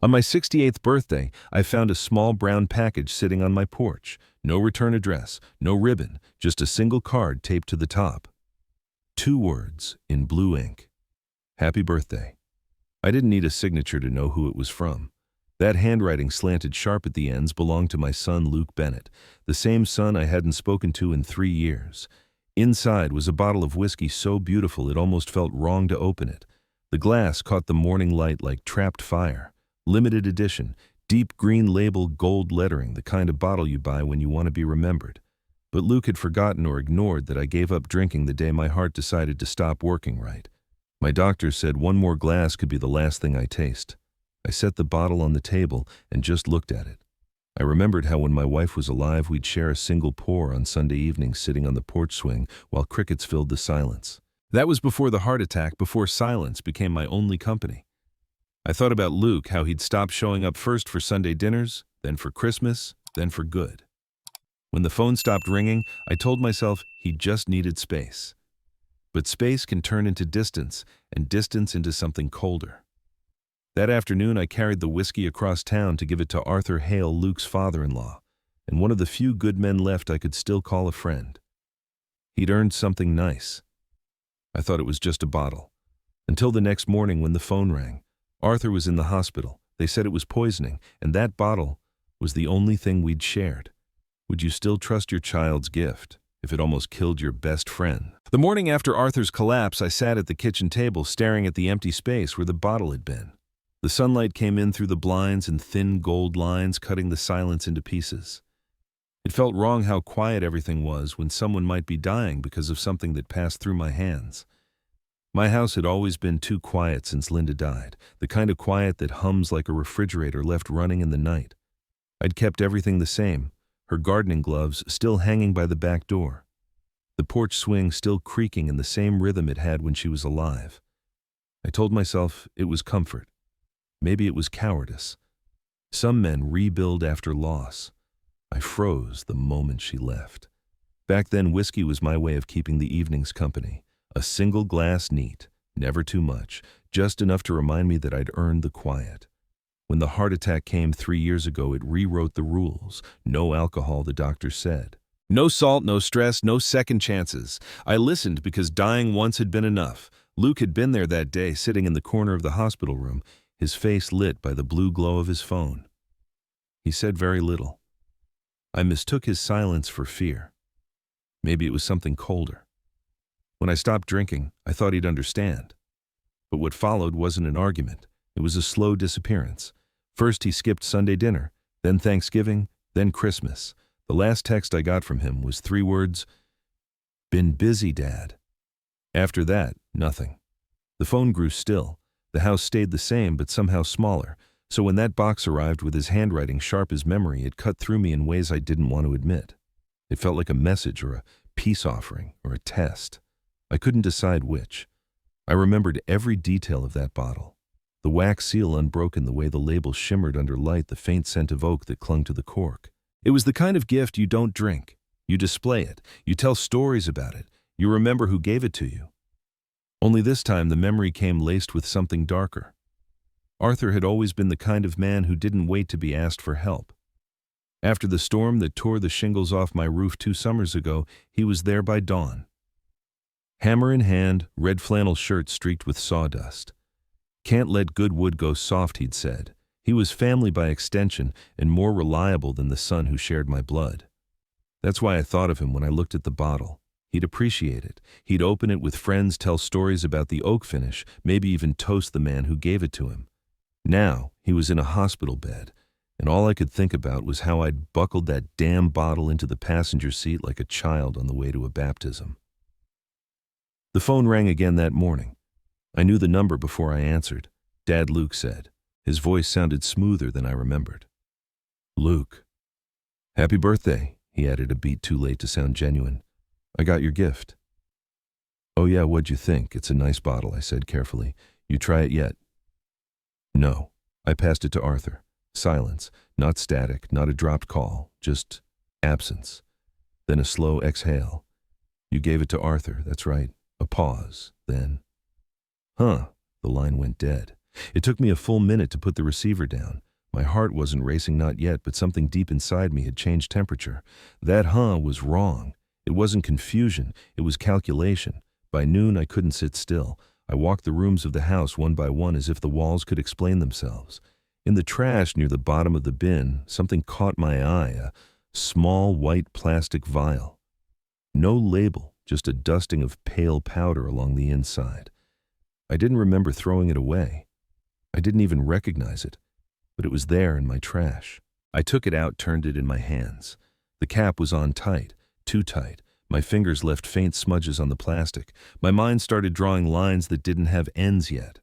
On my 68th birthday, I found a small brown package sitting on my porch. No return address, no ribbon, just a single card taped to the top. 2 words in blue ink. Happy birthday. I didn't need a signature to know who it was from. That handwriting slanted sharp at the ends belonged to my son Luke Bennett, the same son I hadn't spoken to in 3 years. Inside was a bottle of whiskey so beautiful it almost felt wrong to open it. The glass caught the morning light like trapped fire. Limited edition, deep green label, gold lettering, the kind of bottle you buy when you want to be remembered. But Luke had forgotten or ignored that I gave up drinking the day my heart decided to stop working right. My doctor said one more glass could be the last thing I taste. I set the bottle on the table and just looked at it. I remembered how when my wife was alive we'd share a single pour on Sunday evenings sitting on the porch swing while crickets filled the silence. That was before the heart attack, before silence became my only company. I thought about Luke, how he'd stopped showing up first for Sunday dinners, then for Christmas, then for good. When the phone stopped ringing, I told myself he just needed space. But space can turn into distance, and distance into something colder. That afternoon, I carried the whiskey across town to give it to Arthur Hale, Luke's father-in-law, and one of the few good men left I could still call a friend. He'd earned something nice. I thought it was just a bottle. Until the next morning when the phone rang. Arthur was in the hospital. They said it was poisoning, and that bottle was the only thing we'd shared. Would you still trust your child's gift if it almost killed your best friend? The morning after Arthur's collapse, I sat at the kitchen table staring at the empty space where the bottle had been. The sunlight came in through the blinds in thin gold lines, cutting the silence into pieces. It felt wrong how quiet everything was when someone might be dying because of something that passed through my hands. My house had always been too quiet since Linda died, the kind of quiet that hums like a refrigerator left running in the night. I'd kept everything the same, her gardening gloves still hanging by the back door, the porch swing still creaking in the same rhythm it had when she was alive. I told myself it was comfort. Maybe it was cowardice. Some men rebuild after loss. I froze the moment she left. Back then, whiskey was my way of keeping the evening's company. A single glass neat, never too much, just enough to remind me that I'd earned the quiet. When the heart attack came 3 years ago, it rewrote the rules. No alcohol, the doctor said. No salt, no stress, no second chances. I listened because dying once had been enough. Luke had been there that day, sitting in the corner of the hospital room, his face lit by the blue glow of his phone. He said very little. I mistook his silence for fear. Maybe it was something colder. When I stopped drinking, I thought he'd understand. But what followed wasn't an argument. It was a slow disappearance. First he skipped Sunday dinner, then Thanksgiving, then Christmas. The last text I got from him was 3 words, "Been busy, Dad." After that, nothing. The phone grew still. The house stayed the same, but somehow smaller. So when that box arrived with his handwriting sharp as memory, it cut through me in ways I didn't want to admit. It felt like a message or a peace offering or a test. I couldn't decide which. I remembered every detail of that bottle. The wax seal unbroken, the way the label shimmered under light, the faint scent of oak that clung to the cork. It was the kind of gift you don't drink. You display it. You tell stories about it. You remember who gave it to you. Only this time the memory came laced with something darker. Arthur had always been the kind of man who didn't wait to be asked for help. After the storm that tore the shingles off my roof 2 summers ago, he was there by dawn. Hammer in hand, red flannel shirt streaked with sawdust. Can't let good wood go soft, he'd said. He was family by extension and more reliable than the son who shared my blood. That's why I thought of him when I looked at the bottle. He'd appreciate it. He'd open it with friends, tell stories about the oak finish, maybe even toast the man who gave it to him. Now, he was in a hospital bed, and all I could think about was how I'd buckled that damn bottle into the passenger seat like a child on the way to a baptism. The phone rang again that morning. I knew the number before I answered. Dad, Luke said. His voice sounded smoother than I remembered. Luke. Happy birthday, he added a beat too late to sound genuine. I got your gift. Oh yeah, what'd you think? It's a nice bottle, I said carefully. You try it yet? No. I passed it to Arthur. Silence. Not static, not a dropped call. Just absence. Then a slow exhale. You gave it to Arthur, that's right. A pause, then. Huh, the line went dead. It took me a full minute to put the receiver down. My heart wasn't racing, not yet, but something deep inside me had changed temperature. That was wrong. It wasn't confusion, it was calculation. By noon, I couldn't sit still. I walked the rooms of the house one by one as if the walls could explain themselves. In the trash near the bottom of the bin, something caught my eye, a small white plastic vial. No label, just a dusting of pale powder along the inside. I didn't remember throwing it away. I didn't even recognize it, but it was there in my trash. I took it out, turned it in my hands. The cap was on tight, too tight. My fingers left faint smudges on the plastic. My mind started drawing lines that didn't have ends yet.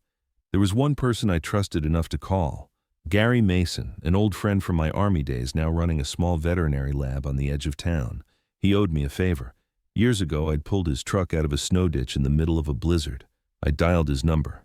There was one person I trusted enough to call. Gary Mason, an old friend from my Army days, now running a small veterinary lab on the edge of town. He owed me a favor. Years ago, I'd pulled his truck out of a snow ditch in the middle of a blizzard. I dialed his number.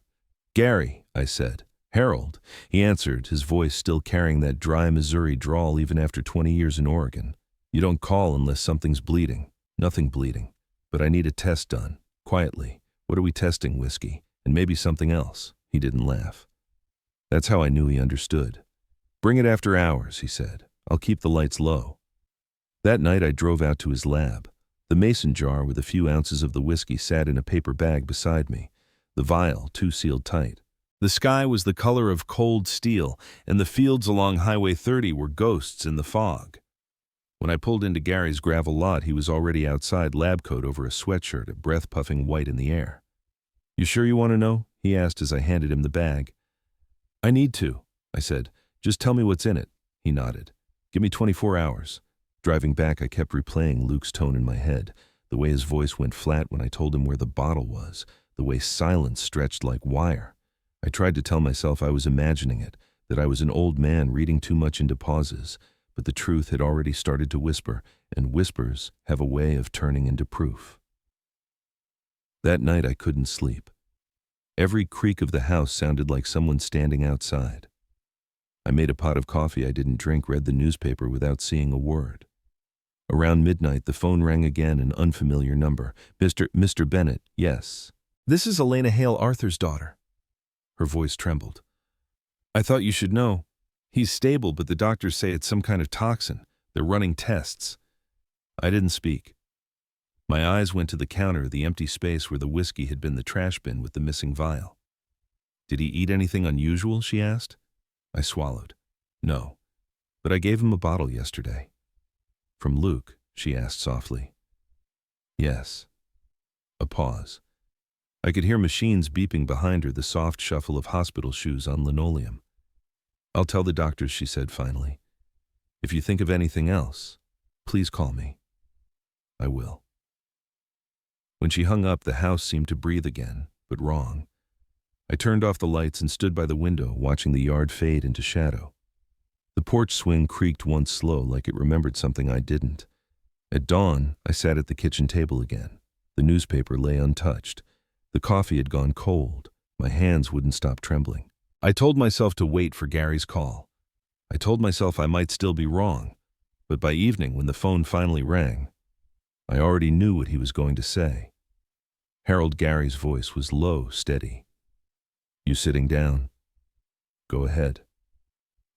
"Gary," I said. "Harold." He answered, his voice still carrying that dry Missouri drawl even after 20 years in Oregon. "You don't call unless something's bleeding." "Nothing bleeding, but I need a test done." Quietly. "What are we testing, whiskey? And maybe something else." He didn't laugh. That's how I knew he understood. "Bring it after hours," he said. "I'll keep the lights low." That night I drove out to his lab. The mason jar with a few ounces of the whiskey sat in a paper bag beside me. The vial, too, sealed tight. The sky was the color of cold steel, and the fields along Highway 30 were ghosts in the fog. When I pulled into Gary's gravel lot, he was already outside, lab coat over a sweatshirt, a breath puffing white in the air. "You sure you want to know?" he asked as I handed him the bag. "I need to," I said. "Just tell me what's in it." He nodded. "Give me 24 hours. Driving back, I kept replaying Luke's tone in my head, the way his voice went flat when I told him where the bottle was, the way silence stretched like wire. I tried to tell myself I was imagining it, that I was an old man reading too much into pauses, but the truth had already started to whisper, and whispers have a way of turning into proof. That night I couldn't sleep. Every creak of the house sounded like someone standing outside. I made a pot of coffee I didn't drink, read the newspaper without seeing a word. Around midnight, the phone rang again, an unfamiliar number. Mr. Bennett, yes. "This is Elena Hale, Arthur's daughter." Her voice trembled. "I thought you should know. He's stable, but the doctors say it's some kind of toxin. They're running tests." I didn't speak. My eyes went to the counter, the empty space where the whiskey had been, the trash bin with the missing vial. "Did he eat anything unusual?" she asked. I swallowed. "No, but I gave him a bottle yesterday." "From Luke?" she asked softly. "Yes." A pause. I could hear machines beeping behind her, the soft shuffle of hospital shoes on linoleum. "I'll tell the doctors," she said finally. "If you think of anything else, please call me." "I will." When she hung up, the house seemed to breathe again, but wrong. I turned off the lights and stood by the window, watching the yard fade into shadow. The porch swing creaked once slow, like it remembered something I didn't. At dawn, I sat at the kitchen table again. The newspaper lay untouched. The coffee had gone cold. My hands wouldn't stop trembling. I told myself to wait for Gary's call. I told myself I might still be wrong, but by evening, when the phone finally rang, I already knew what he was going to say. Harold Gary's voice was low, steady. "You sitting down?" "Go ahead.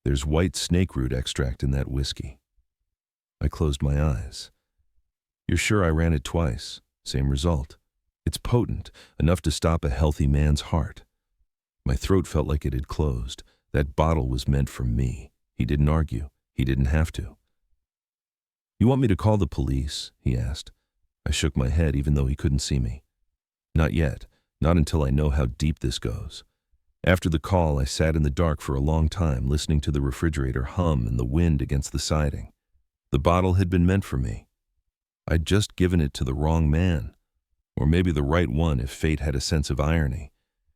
There's white snake root extract in that whiskey." I closed my eyes. "You're sure I ran it twice? Same result. It's potent, enough to stop a healthy man's heart." My throat felt like it had closed. That bottle was meant for me. He didn't argue. He didn't have to. "You want me to call the police?" he asked. I shook my head, even though he couldn't see me. "Not yet. Not until I know how deep this goes." After the call, I sat in the dark for a long time, listening to the refrigerator hum and the wind against the siding. The bottle had been meant for me. I'd just given it to the wrong man. Or maybe the right one if fate had a sense of irony.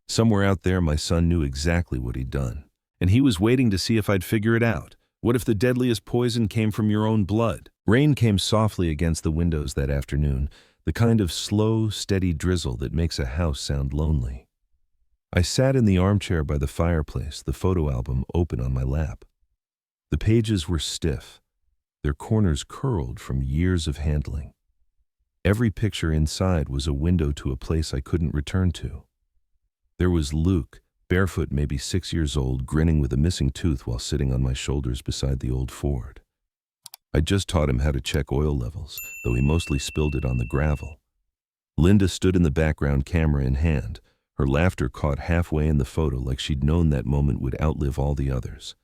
Somewhere out there, my son knew exactly what he'd done. And he was waiting to see if I'd figure it out. What if the deadliest poison came from your own blood? Rain came softly against the windows that afternoon, the kind of slow, steady drizzle that makes a house sound lonely. I sat in the armchair by the fireplace, the photo album open on my lap. The pages were stiff, their corners curled from years of handling. Every picture inside was a window to a place I couldn't return to. There was Luke, barefoot, maybe 6 years old, grinning with a missing tooth while sitting on my shoulders beside the old Ford. I'd just taught him how to check oil levels, though he mostly spilled it on the gravel. Linda stood in the background, camera in hand, her laughter caught halfway in the photo like she'd known that moment would outlive all the others.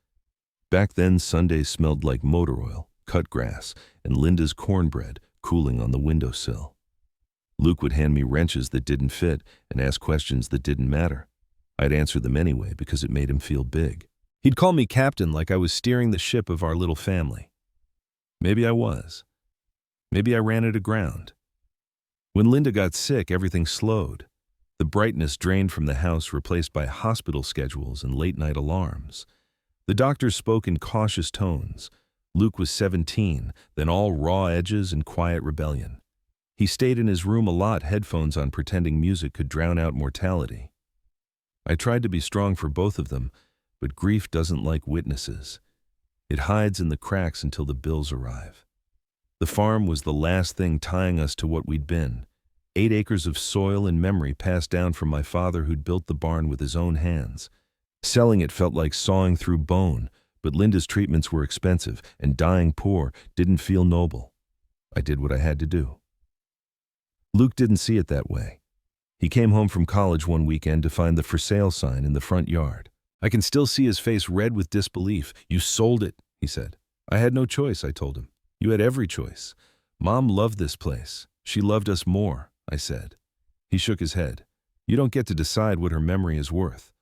Back then, Sundays smelled like motor oil, cut grass, and Linda's cornbread cooling on the windowsill. Luke would hand me wrenches that didn't fit and ask questions that didn't matter. I'd answer them anyway because it made him feel big. He'd call me captain like I was steering the ship of our little family. Maybe I was. Maybe I ran it aground. When Linda got sick, everything slowed. The brightness drained from the house, replaced by hospital schedules and late-night alarms. The doctors spoke in cautious tones. Luke was 17, then all raw edges and quiet rebellion. He stayed in his room a lot, headphones on, pretending music could drown out mortality. I tried to be strong for both of them, but grief doesn't like witnesses. It hides in the cracks until the bills arrive. The farm was the last thing tying us to what we'd been. 8 acres of soil and memory passed down from my father, who'd built the barn with his own hands. Selling it felt like sawing through bone, but Linda's treatments were expensive, and dying poor didn't feel noble. I did what I had to do. Luke didn't see it that way. He came home from college one weekend to find the for sale sign in the front yard. I can still see his face, red with disbelief. "You sold it," he said. "I had no choice," I told him. "You had every choice. Mom loved this place. She loved us more," I said. He shook his head. "You don't get to decide what her memory is worth."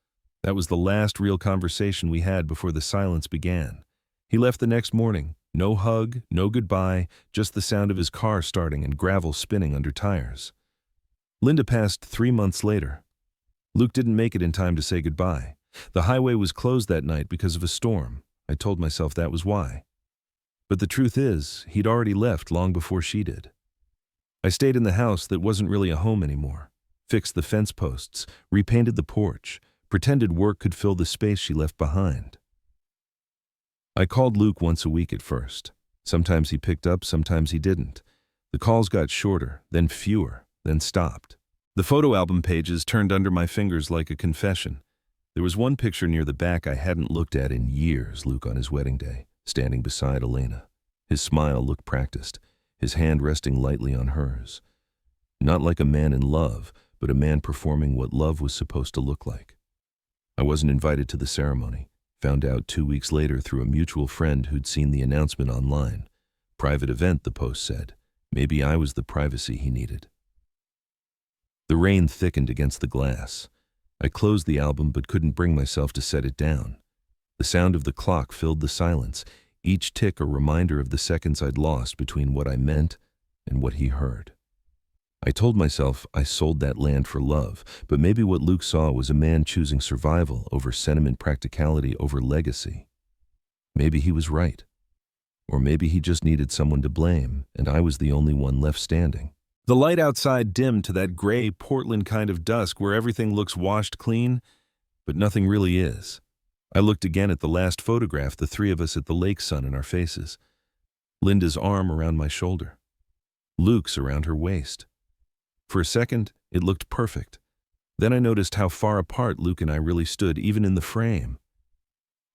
That was the last real conversation we had before the silence began. He left the next morning. No hug, no goodbye, just the sound of his car starting and gravel spinning under tires. Linda passed 3 months later. Luke didn't make it in time to say goodbye. The highway was closed that night because of a storm. I told myself that was why. But the truth is, he'd already left long before she did. I stayed in the house that wasn't really a home anymore, fixed the fence posts, repainted the porch, pretended work could fill the space she left behind. I called Luke once a week at first. Sometimes he picked up, sometimes he didn't. The calls got shorter, then fewer, then stopped. The photo album pages turned under my fingers like a confession. There was one picture near the back I hadn't looked at in years, Luke on his wedding day, standing beside Elena. His smile looked practiced, his hand resting lightly on hers. Not like a man in love, but a man performing what love was supposed to look like. I wasn't invited to the ceremony. Found out 2 weeks later through a mutual friend who'd seen the announcement online. Private event, the post said. Maybe I was the privacy he needed. The rain thickened against the glass. I closed the album but couldn't bring myself to set it down. The sound of the clock filled the silence, each tick a reminder of the seconds I'd lost between what I meant and what he heard. I told myself I sold that land for love, but maybe what Luke saw was a man choosing survival over sentiment, practicality over legacy. Maybe he was right. Or maybe he just needed someone to blame, and I was the only one left standing. The light outside dimmed to that gray Portland kind of dusk where everything looks washed clean, but nothing really is. I looked again at the last photograph, the 3 of us at the lake, sun in our faces. Linda's arm around my shoulder. Luke's around her waist. For a second, it looked perfect. Then I noticed how far apart Luke and I really stood, even in the frame.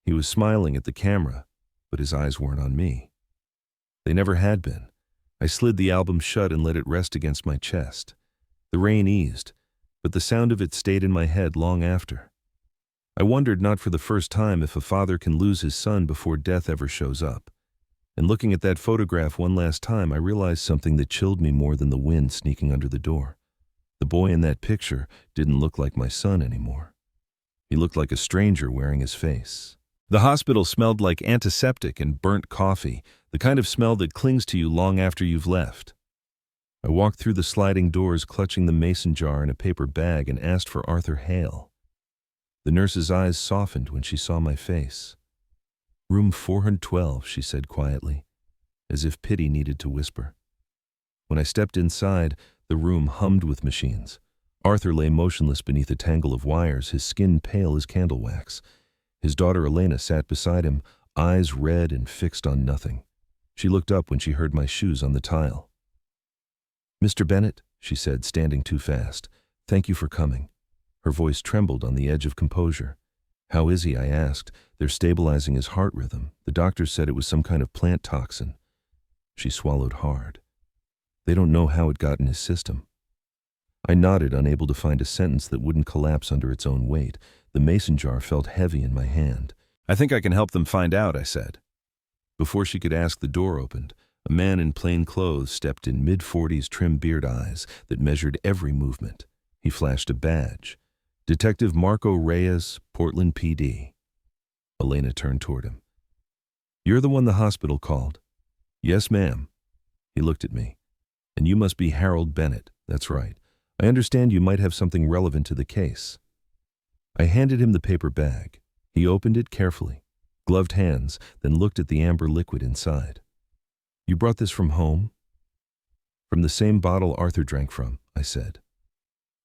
He was smiling at the camera, but his eyes weren't on me. They never had been. I slid the album shut and let it rest against my chest. The rain eased, but the sound of it stayed in my head long after. I wondered, not for the first time, if a father can lose his son before death ever shows up. And looking at that photograph one last time, I realized something that chilled me more than the wind sneaking under the door. The boy in that picture didn't look like my son anymore. He looked like a stranger wearing his face. The hospital smelled like antiseptic and burnt coffee, the kind of smell that clings to you long after you've left. I walked through the sliding doors, clutching the mason jar in a paper bag, and asked for Arthur Hale. The nurse's eyes softened when she saw my face. "Room 412, she said quietly, as if pity needed to whisper. When I stepped inside, the room hummed with machines. Arthur lay motionless beneath a tangle of wires, his skin pale as candle wax. His daughter Elena sat beside him, eyes red and fixed on nothing. She looked up when she heard my shoes on the tile. "Mr. Bennett," she said, standing too fast, "thank you for coming." Her voice trembled on the edge of composure. "How is he?" I asked. "They're stabilizing his heart rhythm. The doctor said it was some kind of plant toxin." She swallowed hard. "They don't know how it got in his system." I nodded, unable to find a sentence that wouldn't collapse under its own weight. The mason jar felt heavy in my hand. "I think I can help them find out," I said. Before she could ask, the door opened. A man in plain clothes stepped in, mid-40s, trim beard eyes that measured every movement. He flashed a badge. "Detective Marco Reyes, Portland PD." Elena turned toward him. "You're the one the hospital called?" "Yes, ma'am." He looked at me. "And you must be Harold Bennett." "That's right. I understand you might have something relevant to the case." I handed him the paper bag. He opened it carefully, gloved hands, then looked at the amber liquid inside. "You brought this from home?" "From the same bottle Arthur drank from," I said.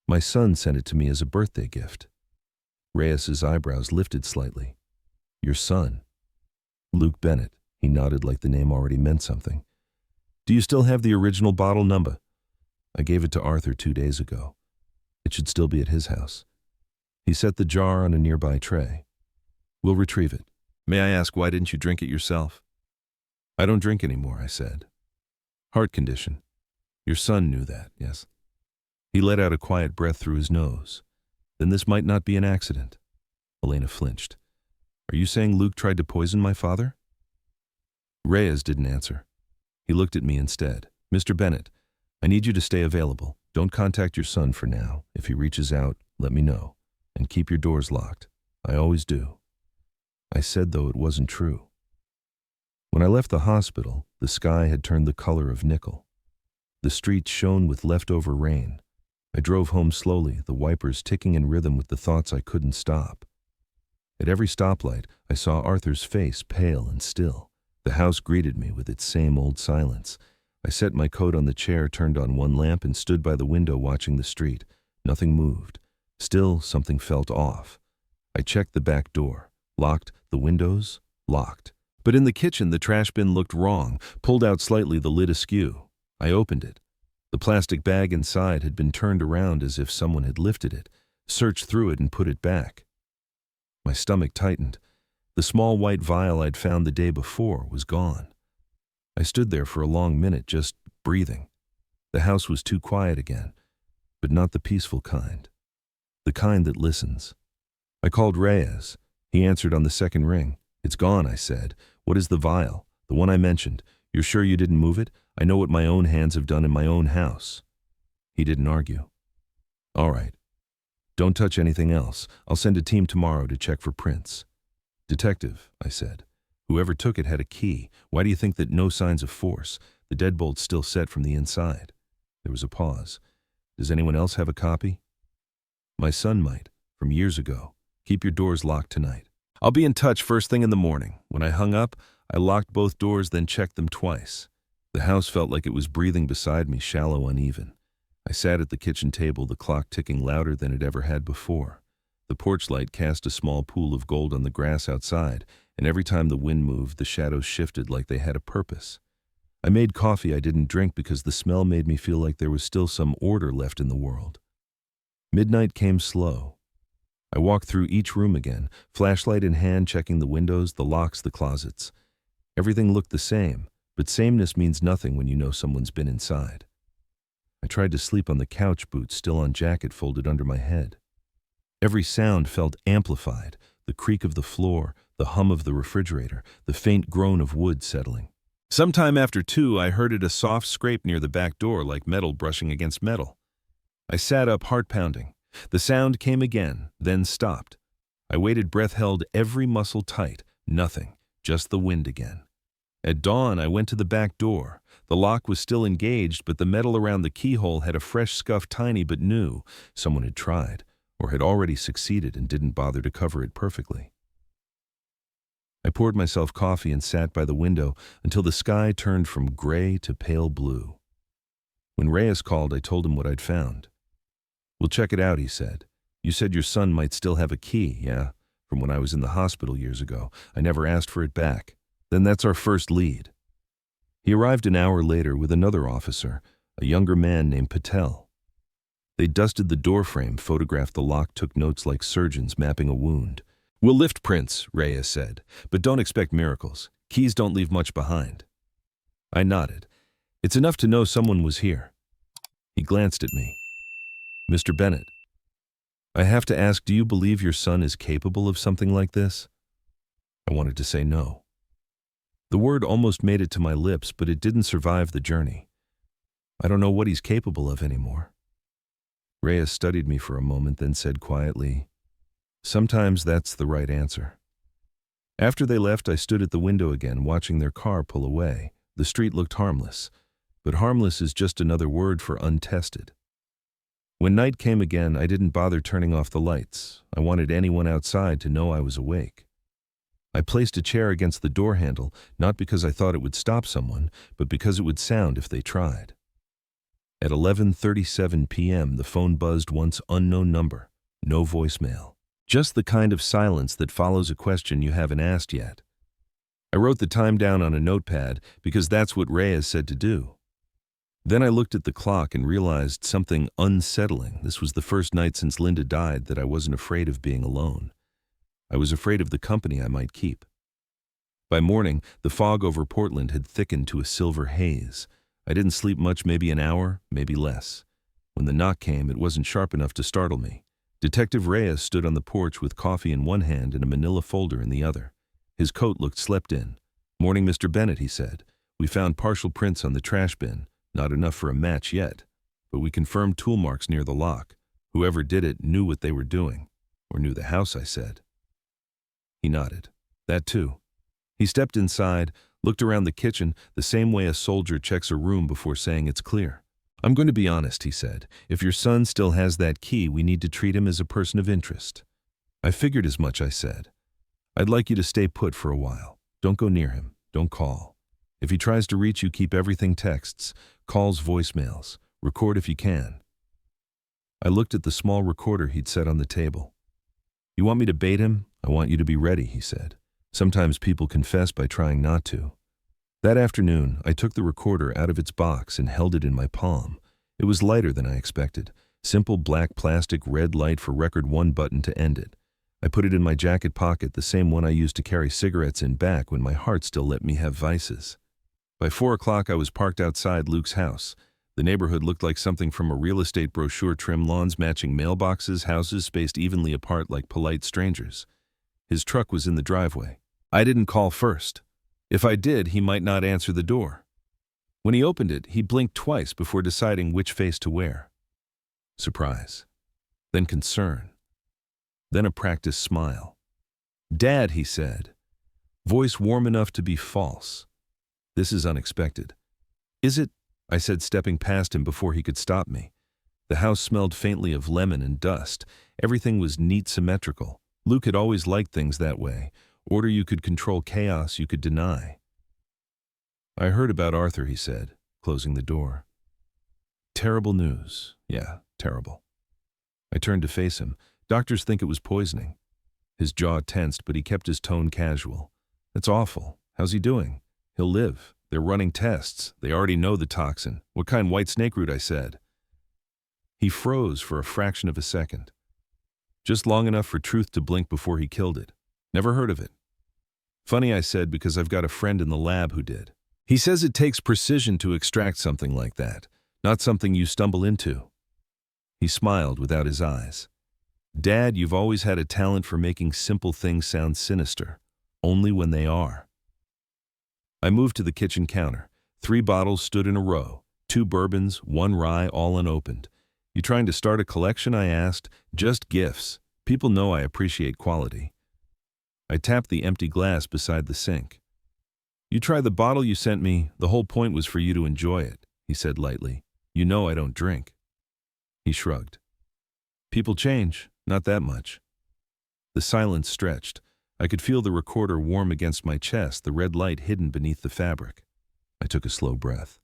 "My son sent it to me as a birthday gift." Reyes's eyebrows lifted slightly. "Your son?" "Luke Bennett." He nodded like the name already meant something. "Do you still have the original bottle number?" "I gave it to Arthur 2 days ago. It should still be at his house." He set the jar on a nearby tray. "We'll retrieve it. May I ask, why didn't you drink it yourself?" "I don't drink anymore," I said. "Heart condition. Your son knew that, yes?" He let out a quiet breath through his nose. "Then this might not be an accident." Elena flinched. "Are you saying Luke tried to poison my father?" Reyes didn't answer. He looked at me instead. "Mr. Bennett, I need you to stay available. Don't contact your son for now. If he reaches out, let me know. And keep your doors locked. I always do." I said, though it wasn't true. When I left the hospital, the sky had turned the color of nickel. The streets shone with leftover rain. I drove home slowly, the wipers ticking in rhythm with the thoughts I couldn't stop. At every stoplight, I saw Arthur's face, pale and still. The house greeted me with its same old silence. I set my coat on the chair, turned on one lamp, and stood by the window watching the street. Nothing moved. Still, something felt off. I checked the back door. Locked. The windows? Locked. But in the kitchen, the trash bin looked wrong, pulled out slightly, the lid askew. I opened it. The plastic bag inside had been turned around as if someone had lifted it, searched through it, and put it back. My stomach tightened. The small white vial I'd found the day before was gone. I stood there for a long minute, just breathing. The house was too quiet again, but not the peaceful kind. The kind that listens. I called Reyes. He answered on the second ring. "It's gone," I said. "What is the vial? The one I mentioned. You're sure you didn't move it? I know what my own hands have done in my own house." He didn't argue. "All right. Don't touch anything else. I'll send a team tomorrow to check for prints." "Detective," I said, "whoever took it had a key. Why do you think that no signs of force? The deadbolt's still set from the inside." There was a pause. "Does anyone else have a copy?" "My son might, from years ago. Keep your doors locked tonight." "I'll be in touch first thing in the morning." When I hung up, I locked both doors, then checked them twice. The house felt like it was breathing beside me, shallow, uneven. I sat at the kitchen table, the clock ticking louder than it ever had before. The porch light cast a small pool of gold on the grass outside, and every time the wind moved, the shadows shifted like they had a purpose. I made coffee I didn't drink because the smell made me feel like there was still some order left in the world. Midnight came slow. I walked through each room again, flashlight in hand, checking the windows, the locks, the closets. Everything looked the same, but sameness means nothing when you know someone's been inside. I tried to sleep on the couch, boots still on jacket folded under my head. Every sound felt amplified, the creak of the floor, the hum of the refrigerator, the faint groan of wood settling. Sometime after 2, I heard a soft scrape near the back door, like metal brushing against metal. I sat up, heart pounding. The sound came again, then stopped. I waited, breath held, every muscle tight. Nothing, just the wind again. At dawn, I went to the back door. The lock was still engaged, but the metal around the keyhole had a fresh scuff, tiny but new. Someone had tried, or had already succeeded and didn't bother to cover it perfectly. I poured myself coffee and sat by the window until the sky turned from gray to pale blue. When Reyes called, I told him what I'd found. "We'll check it out," he said. "You said your son might still have a key, yeah? From when I was in the hospital years ago. I never asked for it back. Then that's our first lead." He arrived an hour later with another officer, a younger man named Patel. They dusted the doorframe, photographed the lock, took notes like surgeons mapping a wound. "We'll lift prints," Reyes said, "but don't expect miracles. Keys don't leave much behind." I nodded. "It's enough to know someone was here." He glanced at me. "Mr. Bennett, I have to ask, do you believe your son is capable of something like this?" I wanted to say no. The word almost made it to my lips, but it didn't survive the journey. I don't know what he's capable of anymore. Reyes studied me for a moment, then said quietly, "Sometimes that's the right answer." After they left, I stood at the window again, watching their car pull away. The street looked harmless, but harmless is just another word for untested. When night came again, I didn't bother turning off the lights. I wanted anyone outside to know I was awake. I placed a chair against the door handle, not because I thought it would stop someone, but because it would sound if they tried. At 11:37 p.m., the phone buzzed once unknown number. No voicemail. Just the kind of silence that follows a question you haven't asked yet. I wrote the time down on a notepad because that's what Reyes said to do. Then I looked at the clock and realized something unsettling. This was the first night since Linda died that I wasn't afraid of being alone. I was afraid of the company I might keep. By morning, the fog over Portland had thickened to a silver haze. I didn't sleep much, maybe an hour, maybe less. When the knock came, it wasn't sharp enough to startle me. Detective Reyes stood on the porch with coffee in one hand and a manila folder in the other. His coat looked slept in. "Morning, Mr. Bennett," he said. "We found partial prints on the trash bin. Not enough for a match yet, but we confirmed tool marks near the lock. Whoever did it knew what they were doing." "Or knew the house," I said. He nodded. "That too." He stepped inside, looked around the kitchen, the same way a soldier checks a room before saying it's clear. "I'm going to be honest," he said. "If your son still has that key, we need to treat him as a person of interest." "I figured as much," I said. "I'd like you to stay put for a while. Don't go near him. Don't call. If he tries to reach you, keep everything texts, calls, voicemails. Record if you can." I looked at the small recorder he'd set on the table. "You want me to bait him? I want you to be ready," he said. "Sometimes people confess by trying not to." That afternoon, I took the recorder out of its box and held it in my palm. It was lighter than I expected. Simple black plastic, red light for record, one button to end it. I put it in my jacket pocket, the same one I used to carry cigarettes in back when my heart still let me have vices. By 4 o'clock, I was parked outside Luke's house. The neighborhood looked like something from a real estate brochure: trim lawns matching mailboxes, houses spaced evenly apart like polite strangers. His truck was in the driveway. I didn't call first. If I did, he might not answer the door. When he opened it, he blinked twice before deciding which face to wear. Surprise. Then concern. Then a practiced smile. "Dad," he said. Voice warm enough to be false. "This is unexpected." "Is it?" I said, stepping past him before he could stop me. The house smelled faintly of lemon and dust. Everything was neat, symmetrical. Luke had always liked things that way. Order you could control, chaos you could deny. "I heard about Arthur," he said, closing the door. "Terrible news. Yeah, terrible." I turned to face him. "Doctors think it was poisoning." His jaw tensed, but he kept his tone casual. "That's awful. How's he doing?" "He'll live. They're running tests. They already know the toxin." "What kind? White snake root?" I said. He froze for a fraction of a second. "Just long enough for truth to blink before he killed it. Never heard of it." "Funny," I said, "because I've got a friend in the lab who did. He says it takes precision to extract something like that, not something you stumble into." He smiled without his eyes. "Dad, you've always had a talent for making simple things sound sinister, only when they are." I moved to the kitchen counter. 3 bottles stood in a row, 2 bourbons, 1 rye, all unopened. "You trying to start a collection?" I asked. "Just gifts. People know I appreciate quality." I tapped the empty glass beside the sink. "You try the bottle you sent me. The whole point was for you to enjoy it," he said lightly. "You know I don't drink." He shrugged. "People change. Not that much." The silence stretched. I could feel the recorder warm against my chest, the red light hidden beneath the fabric. I took a slow breath.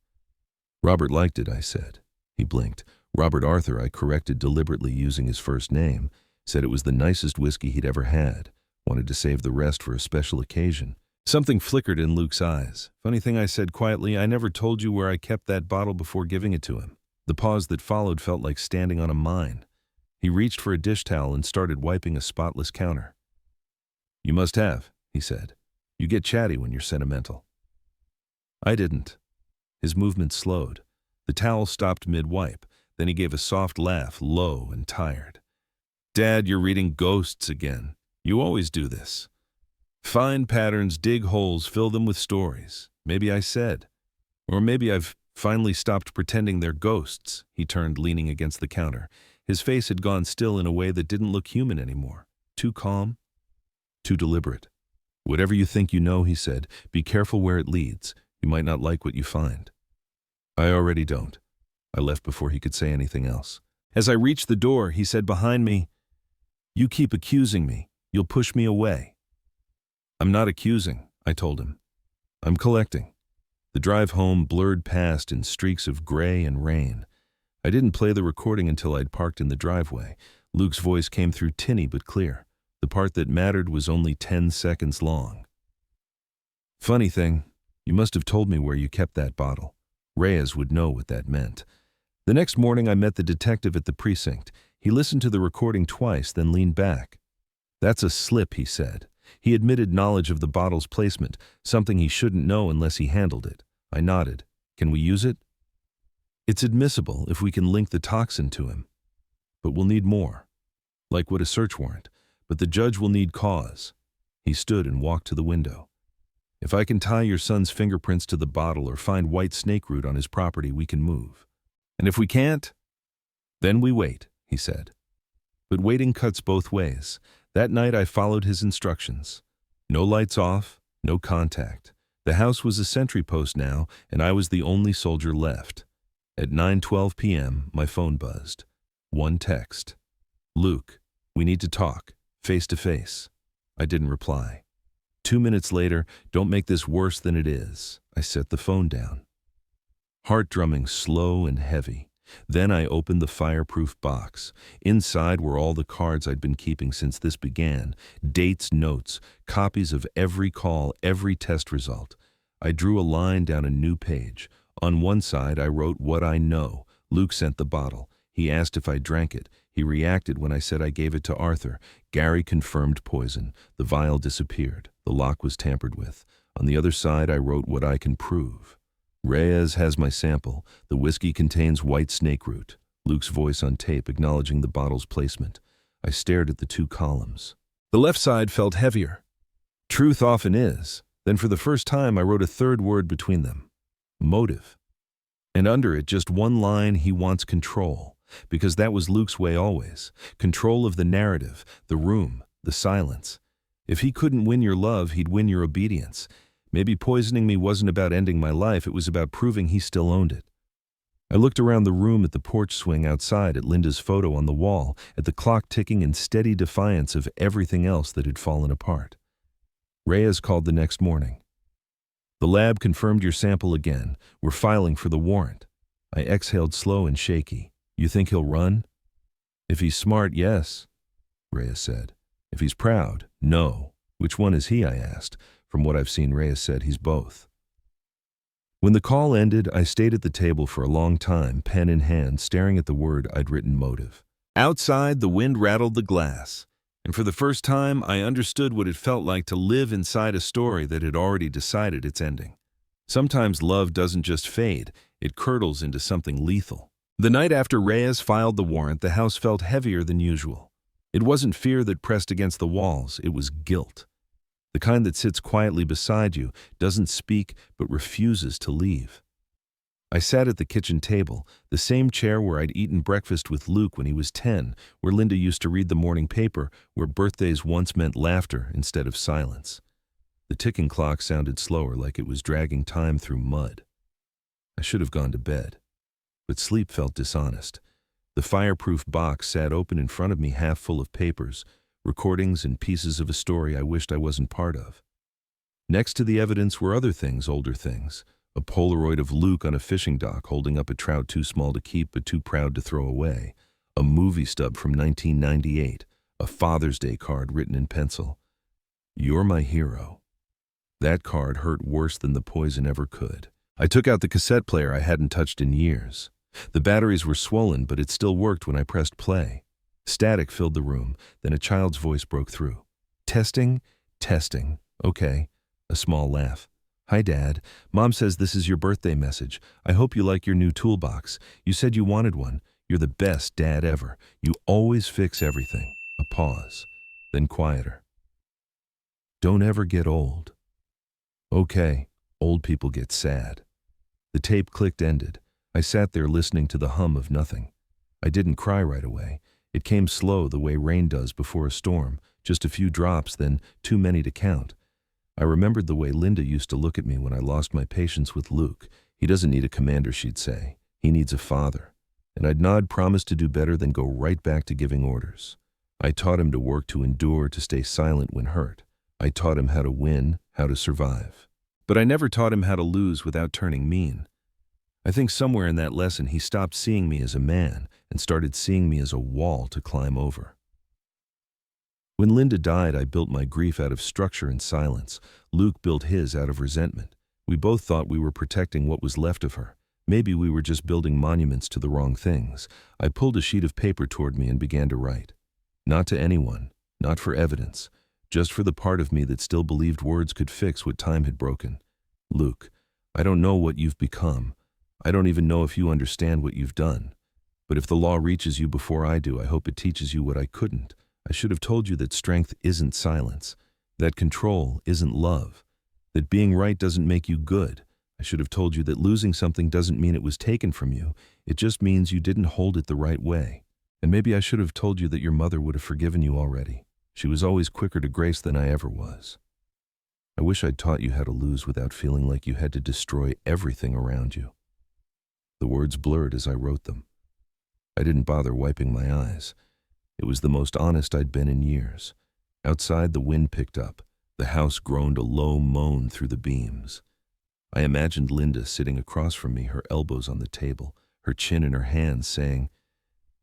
"Robert liked it," I said. He blinked. "Robert Arthur," I corrected, deliberately using his first name. Said it was the nicest whiskey he'd ever had. Wanted to save the rest for a special occasion. Something flickered in Luke's eyes. "Funny thing," I said quietly, "I never told you where I kept that bottle before giving it to him." The pause that followed felt like standing on a mine. He reached for a dish towel and started wiping a spotless counter. "You must have," he said. "You get chatty when you're sentimental." I didn't. His movement slowed. The towel stopped mid-wipe. Then he gave a soft laugh, low and tired. "Dad, you're reading ghosts again. You always do this. Find patterns, dig holes, fill them with stories. Maybe I said. Or maybe I've finally stopped pretending they're ghosts." He turned, leaning against the counter. His face had gone still in a way that didn't look human anymore. Too calm, too deliberate. "Whatever you think you know," he said, "be careful where it leads. You might not like what you find." "I already don't." I left before he could say anything else. As I reached the door, he said behind me, "You keep accusing me. You'll push me away." "I'm not accusing," I told him. "I'm collecting." The drive home blurred past in streaks of gray and rain. I didn't play the recording until I'd parked in the driveway. Luke's voice came through tinny but clear. The part that mattered was only 10 seconds long. "Funny thing, you must have told me where you kept that bottle." Reyes would know what that meant. The next morning I met the detective at the precinct. He listened to the recording twice, then leaned back. "That's a slip," he said. He admitted knowledge of the bottle's placement, something he shouldn't know unless he handled it. I nodded. "Can we use it?" "It's admissible if we can link the toxin to him. But we'll need more. Like what a search warrant. But the judge will need cause." He stood and walked to the window. "If I can tie your son's fingerprints to the bottle or find white snake root on his property, we can move. And if we can't, then we wait," he said. But waiting cuts both ways. That night I followed his instructions. No lights off, no contact. The house was a sentry post now, and I was the only soldier left. At 9:12 p.m., my phone buzzed. One text. "Luke, we need to talk, face to face." I didn't reply. 2 minutes later, "Don't make this worse than it is." I set the phone down. Heart drumming slow and heavy. Then I opened the fireproof box. Inside were all the cards I'd been keeping since this began. Dates, notes, copies of every call, every test result. I drew a line down a new page. On one side I wrote what I know. Luke sent the bottle. He asked if I drank it. He reacted when I said I gave it to Arthur. Gary confirmed poison. The vial disappeared. The lock was tampered with. On the other side I wrote what I can prove. Reyes has my sample. The whiskey contains white snake root. Luke's voice on tape acknowledging the bottle's placement. I stared at the two columns. The left side felt heavier. Truth often is. Then for the first time I wrote a third word between them. Motive. And under it just one line: he wants control. Because that was Luke's way always. Control of the narrative, the room, the silence. If he couldn't win your love, he'd win your obedience. Maybe poisoning me wasn't about ending my life, it was about proving he still owned it. I looked around the room at the porch swing outside, at Linda's photo on the wall, at the clock ticking in steady defiance of everything else that had fallen apart. Reyes called the next morning. "The lab confirmed your sample again. We're filing for the warrant." I exhaled slow and shaky. "You think he'll run?" "If he's smart, yes," Reyes said. "If he's proud, no." "Which one is he?" I asked. From what I've seen, Reyes said he's both. When the call ended, I stayed at the table for a long time, pen in hand, staring at the word I'd written: motive. Outside, the wind rattled the glass, and for the first time, I understood what it felt like to live inside a story that had already decided its ending. Sometimes love doesn't just fade, it curdles into something lethal. The night after Reyes filed the warrant, the house felt heavier than usual. It wasn't fear that pressed against the walls, it was guilt. The kind that sits quietly beside you, doesn't speak, but refuses to leave. I sat at the kitchen table, the same chair where I'd eaten breakfast with Luke when he was 10, where Linda used to read the morning paper, where birthdays once meant laughter instead of silence. The ticking clock sounded slower, like it was dragging time through mud. I should have gone to bed, but sleep felt dishonest. The fireproof box sat open in front of me, half full of papers, recordings and pieces of a story I wished I wasn't part of. Next to the evidence were other things, older things. A Polaroid of Luke on a fishing dock holding up a trout too small to keep but too proud to throw away. A movie stub from 1998. A Father's Day card written in pencil. "You're my hero." That card hurt worse than the poison ever could. I took out the cassette player I hadn't touched in years. The batteries were swollen, but it still worked when I pressed play. Static filled the room, then a child's voice broke through. Testing? Testing. Okay. A small laugh. Hi, Dad. Mom says this is your birthday message. I hope you like your new toolbox. You said you wanted one. You're the best dad ever. You always fix everything. A pause. Then quieter. Don't ever get old. Okay. Old people get sad. The tape clicked ended. I sat there listening to the hum of nothing. I didn't cry right away. It came slow the way rain does before a storm, just a few drops, then too many to count. I remembered the way Linda used to look at me when I lost my patience with Luke. He doesn't need a commander, she'd say. He needs a father. And I'd nod, promise to do better, then go right back to giving orders. I taught him to work, to endure, to stay silent when hurt. I taught him how to win, how to survive. But I never taught him how to lose without turning mean. I think somewhere in that lesson he stopped seeing me as a man and started seeing me as a wall to climb over. When Linda died, I built my grief out of structure and silence. Luke built his out of resentment. We both thought we were protecting what was left of her. Maybe we were just building monuments to the wrong things. I pulled a sheet of paper toward me and began to write. Not to anyone, not for evidence, just for the part of me that still believed words could fix what time had broken. Luke, I don't know what you've become. I don't even know if you understand what you've done. But if the law reaches you before I do, I hope it teaches you what I couldn't. I should have told you that strength isn't silence, that control isn't love, that being right doesn't make you good. I should have told you that losing something doesn't mean it was taken from you. It just means you didn't hold it the right way. And maybe I should have told you that your mother would have forgiven you already. She was always quicker to grace than I ever was. I wish I'd taught you how to lose without feeling like you had to destroy everything around you. The words blurred as I wrote them. I didn't bother wiping my eyes. It was the most honest I'd been in years. Outside, the wind picked up. The house groaned a low moan through the beams. I imagined Linda sitting across from me, her elbows on the table, her chin in her hands, saying,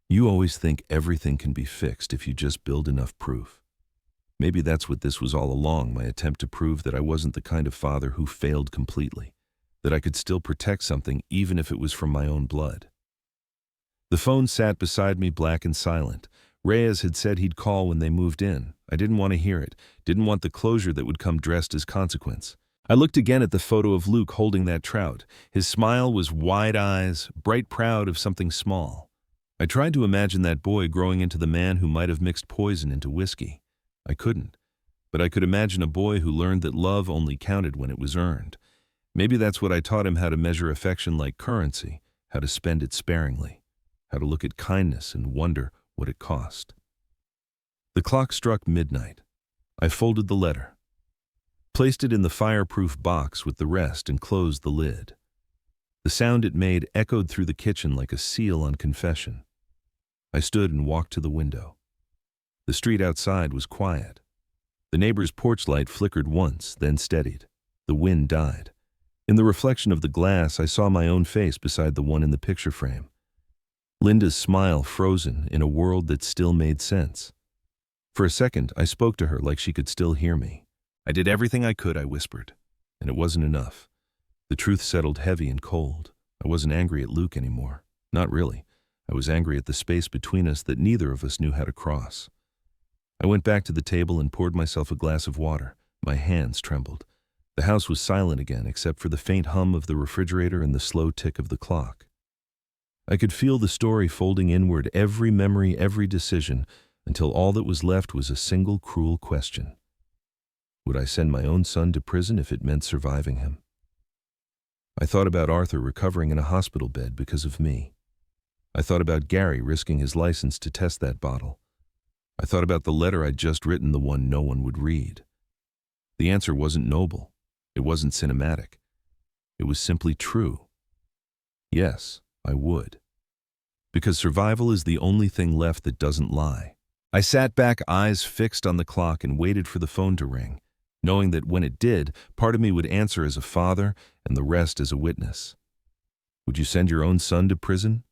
"You always think everything can be fixed if you just build enough proof." Maybe that's what this was all along, my attempt to prove that I wasn't the kind of father who failed completely, that I could still protect something even if it was from my own blood. The phone sat beside me, black and silent. Reyes had said he'd call when they moved in. I didn't want to hear it, didn't want the closure that would come dressed as consequence. I looked again at the photo of Luke holding that trout. His smile was wide eyes, bright proud of something small. I tried to imagine that boy growing into the man who might have mixed poison into whiskey. I couldn't, but I could imagine a boy who learned that love only counted when it was earned. Maybe that's what I taught him, how to measure affection like currency, how to spend it sparingly, how to look at kindness and wonder what it cost. The clock struck midnight. I folded the letter, placed it in the fireproof box with the rest, and closed the lid. The sound it made echoed through the kitchen like a seal on confession. I stood and walked to the window. The street outside was quiet. The neighbor's porch light flickered once, then steadied. The wind died. In the reflection of the glass, I saw my own face beside the one in the picture frame. Linda's smile frozen in a world that still made sense. For a second, I spoke to her like she could still hear me. "I did everything I could," I whispered, and it wasn't enough. The truth settled heavy and cold. I wasn't angry at Luke anymore. Not really. I was angry at the space between us that neither of us knew how to cross. I went back to the table and poured myself a glass of water. My hands trembled. The house was silent again, except for the faint hum of the refrigerator and the slow tick of the clock. I could feel the story folding inward, every memory, every decision, until all that was left was a single cruel question. Would I send my own son to prison if it meant surviving him? I thought about Arthur recovering in a hospital bed because of me. I thought about Gary risking his license to test that bottle. I thought about the letter I'd just written, the one no one would read. The answer wasn't noble. It wasn't cinematic. It was simply true. Yes, I would. Because survival is the only thing left that doesn't lie. I sat back, eyes fixed on the clock, and waited for the phone to ring, knowing that when it did, part of me would answer as a father and the rest as a witness. Would you send your own son to prison?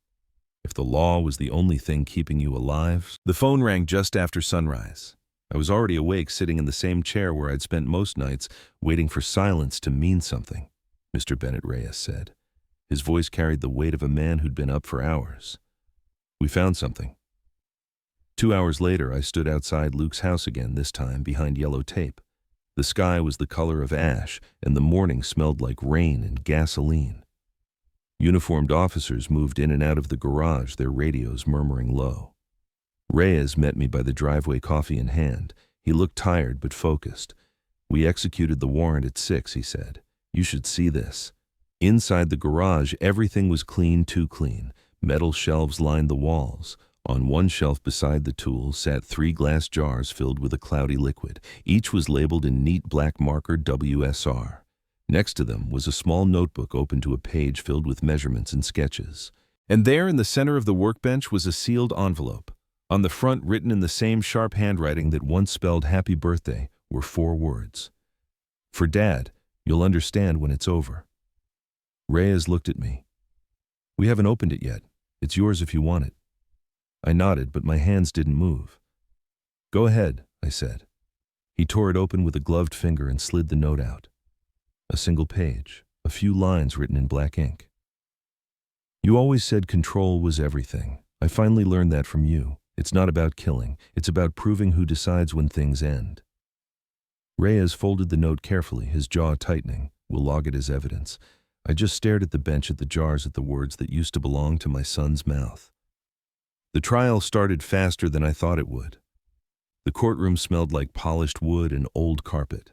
If the law was the only thing keeping you alive? The phone rang just after sunrise. I was already awake, sitting in the same chair where I'd spent most nights, waiting for silence to mean something. "Mr. Bennett," Reyes said. His voice carried the weight of a man who'd been up for hours. "We found something." 2 hours later, I stood outside Luke's house again, this time behind yellow tape. The sky was the color of ash, and the morning smelled like rain and gasoline. Uniformed officers moved in and out of the garage, their radios murmuring low. Reyes met me by the driveway, coffee in hand. He looked tired but focused. "We executed the warrant at 6, he said. "You should see this." Inside the garage, everything was clean, too clean. Metal shelves lined the walls. On one shelf beside the tools sat 3 glass jars filled with a cloudy liquid. Each was labeled in neat black marker WSR. Next to them was a small notebook open to a page filled with measurements and sketches. And there in the center of the workbench was a sealed envelope. On the front, written in the same sharp handwriting that once spelled "Happy Birthday," were 4 words. "For Dad, you'll understand when it's over." Reyes looked at me. "We haven't opened it yet. It's yours if you want it." I nodded, but my hands didn't move. "Go ahead," I said. He tore it open with a gloved finger and slid the note out. A single page, a few lines written in black ink. "You always said control was everything. I finally learned that from you. It's not about killing. It's about proving who decides when things end." Reyes folded the note carefully, his jaw tightening. "We'll log it as evidence." I just stared at the bench, at the jars, at the words that used to belong to my son's mouth. The trial started faster than I thought it would. The courtroom smelled like polished wood and old carpet.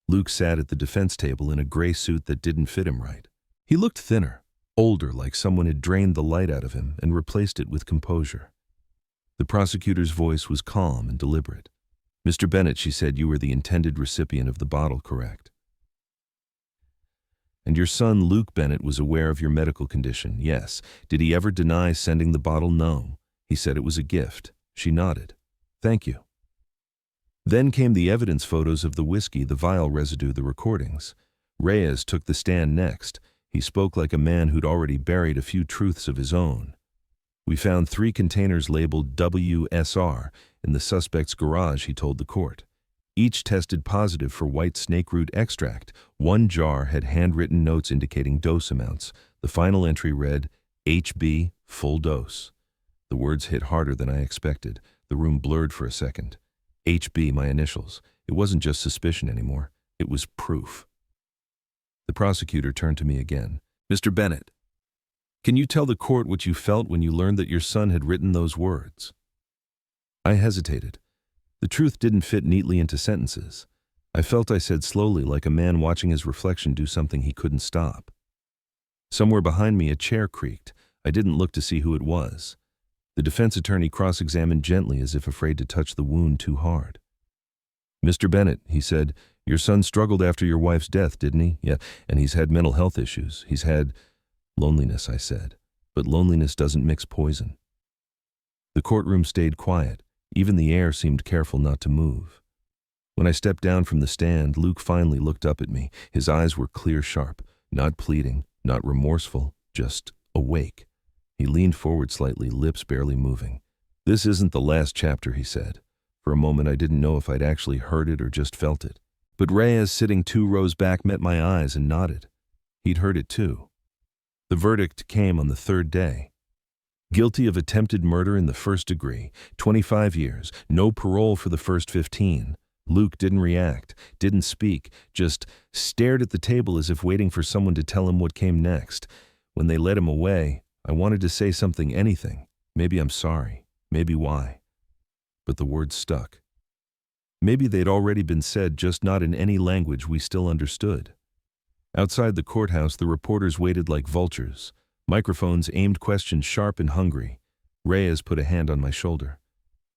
Luke sat at the defense table in a gray suit that didn't fit him right. He looked thinner, older, like someone had drained the light out of him and replaced it with composure. The prosecutor's voice was calm and deliberate. "Mr. Bennett," she said, "you were the intended recipient of the bottle, correct? And your son, Luke Bennett, was aware of your medical condition, yes. Did he ever deny sending the bottle? No. He said it was a gift." She nodded. "Thank you." Then came the evidence photos of the whiskey, the vial residue, the recordings. Reyes took the stand next. He spoke like a man who'd already buried a few truths of his own. "We found 3 containers labeled WSR in the suspect's garage," he told the court. Each tested positive for white snakeroot extract. 1 jar had handwritten notes indicating dose amounts. The final entry read, "HB, full dose." The words hit harder than I expected. The room blurred for a second. HB, my initials. It wasn't just suspicion anymore. It was proof. The prosecutor turned to me again. "Mr. Bennett, can you tell the court what you felt when you learned that your son had written those words?" I hesitated. The truth didn't fit neatly into sentences. I felt, I said slowly, like a man watching his reflection do something he couldn't stop. Somewhere behind me, a chair creaked. I didn't look to see who it was. The defense attorney cross-examined gently, as if afraid to touch the wound too hard. "Mr. Bennett," he said, "your son struggled after your wife's death, didn't he? Yeah, and he's had mental health issues. He's had..." "Loneliness," I said. "But loneliness doesn't mix poison." The courtroom stayed quiet. Even the air seemed careful not to move. When I stepped down from the stand, Luke finally looked up at me. His eyes were clear, sharp, not pleading, not remorseful, just awake. He leaned forward slightly, lips barely moving. "This isn't the last chapter," he said. For a moment, I didn't know if I'd actually heard it or just felt it. But Reyes, sitting 2 rows back, met my eyes and nodded. He'd heard it too. The verdict came on the 3rd day. Guilty of attempted murder in the 1st degree, 25 years, no parole for the first 15. Luke didn't react, didn't speak, just stared at the table as if waiting for someone to tell him what came next. When they led him away, I wanted to say something, anything. Maybe I'm sorry, maybe why. But the words stuck. Maybe they'd already been said, just not in any language we still understood. Outside the courthouse, the reporters waited like vultures. Microphones aimed questions sharp and hungry. Reyes put a hand on my shoulder.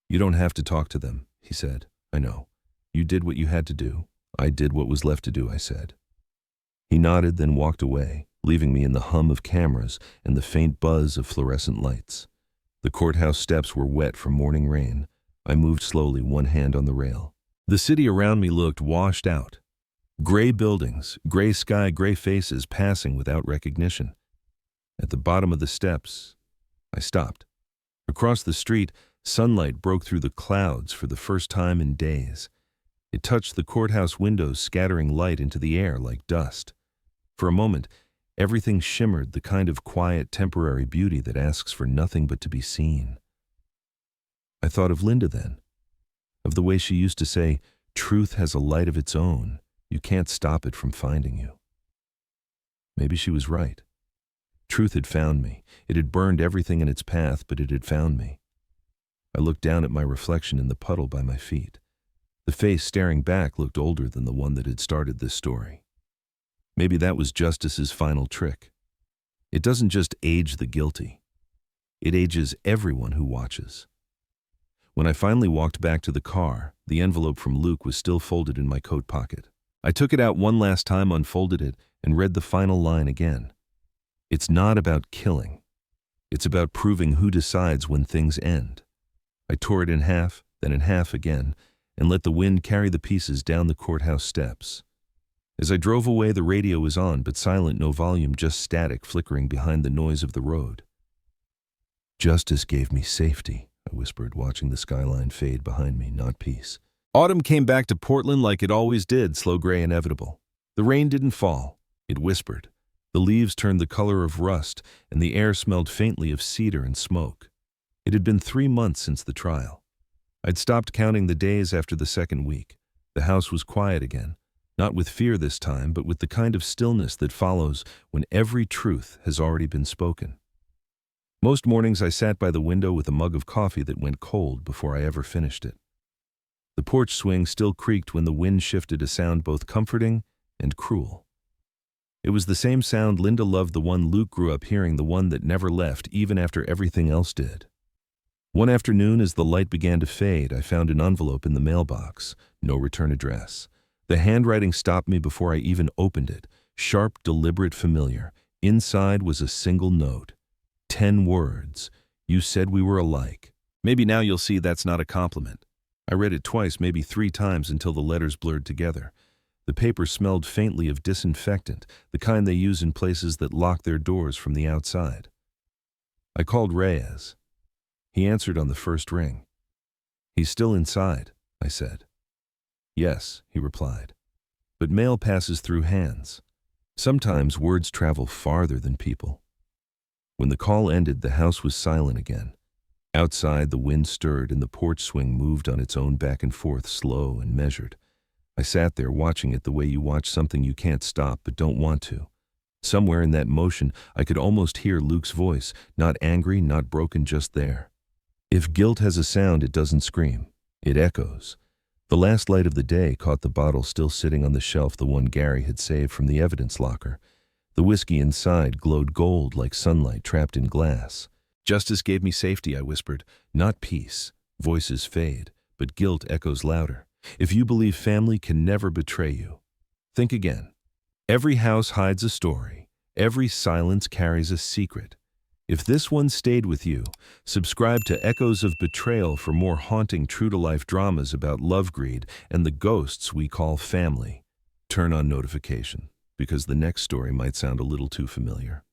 "You don't have to talk to them," he said. "I know. You did what you had to do. I did what was left to do," I said. He nodded, then walked away, leaving me in the hum of cameras and the faint buzz of fluorescent lights. The courthouse steps were wet from morning rain. I moved slowly, one hand on the rail. The city around me looked washed out. Gray buildings, gray sky, gray faces passing without recognition. At the bottom of the steps, I stopped. Across the street, sunlight broke through the clouds for the first time in days. It touched the courthouse windows, scattering light into the air like dust. For a moment, Everything shimmered, the kind of quiet, temporary beauty that asks for nothing but to be seen. I thought of Linda then, of the way she used to say, "Truth has a light of its own. You can't stop it from finding you." Maybe she was right. Truth had found me. It had burned everything in its path, but it had found me. I looked down at my reflection in the puddle by my feet. The face staring back looked older than the one that had started this story. Maybe that was justice's final trick. It doesn't just age the guilty. It ages everyone who watches. When I finally walked back to the car, the envelope from Luke was still folded in my coat pocket. I took it out one last time, unfolded it, and read the final line again. It's not about killing. It's about proving who decides when things end. I tore it in half, then in half again, and let the wind carry the pieces down the courthouse steps. As I drove away, the radio was on, but silent, no volume, just static flickering behind the noise of the road. Justice gave me safety, I whispered, watching the skyline fade behind me, not peace. Autumn came back to Portland like it always did, slow, gray, inevitable. The rain didn't fall. It whispered. The leaves turned the color of rust, and the air smelled faintly of cedar and smoke. It had been 3 months since the trial. I'd stopped counting the days after the second week. The house was quiet again, not with fear this time, but with the kind of stillness that follows when every truth has already been spoken. Most mornings I sat by the window with a mug of coffee that went cold before I ever finished it. The porch swing still creaked when the wind shifted, a sound both comforting and cruel. It was the same sound Linda loved, the one Luke grew up hearing, the one that never left even after everything else did. One afternoon, as the light began to fade, I found an envelope in the mailbox. No return address. The handwriting stopped me before I even opened it. Sharp, deliberate, familiar. Inside was a single note. 10 words. You said we were alike. Maybe now you'll see that's not a compliment. I read it twice, maybe 3 times, until the letters blurred together. The paper smelled faintly of disinfectant, the kind they use in places that lock their doors from the outside. I called Reyes. He answered on the first ring. "He's still inside," I said. "Yes," he replied. "But mail passes through hands. Sometimes words travel farther than people." When the call ended, the house was silent again. Outside, the wind stirred and the porch swing moved on its own back and forth, slow and measured. I sat there watching it the way you watch something you can't stop but don't want to. Somewhere in that motion, I could almost hear Luke's voice, not angry, not broken, just there. If guilt has a sound, it doesn't scream. It echoes. The last light of the day caught the bottle still sitting on the shelf, the one Gary had saved from the evidence locker. The whiskey inside glowed gold like sunlight trapped in glass. "Justice gave me safety," I whispered, "not peace." Voices fade, but guilt echoes louder. If you believe family can never betray you, think again. Every house hides a story. Every silence carries a secret. If this one stayed with you, subscribe to Echoes of Betrayal for more haunting, true-to-life dramas about love, greed, and the ghosts we call family. Turn on notification, because the next story might sound a little too familiar.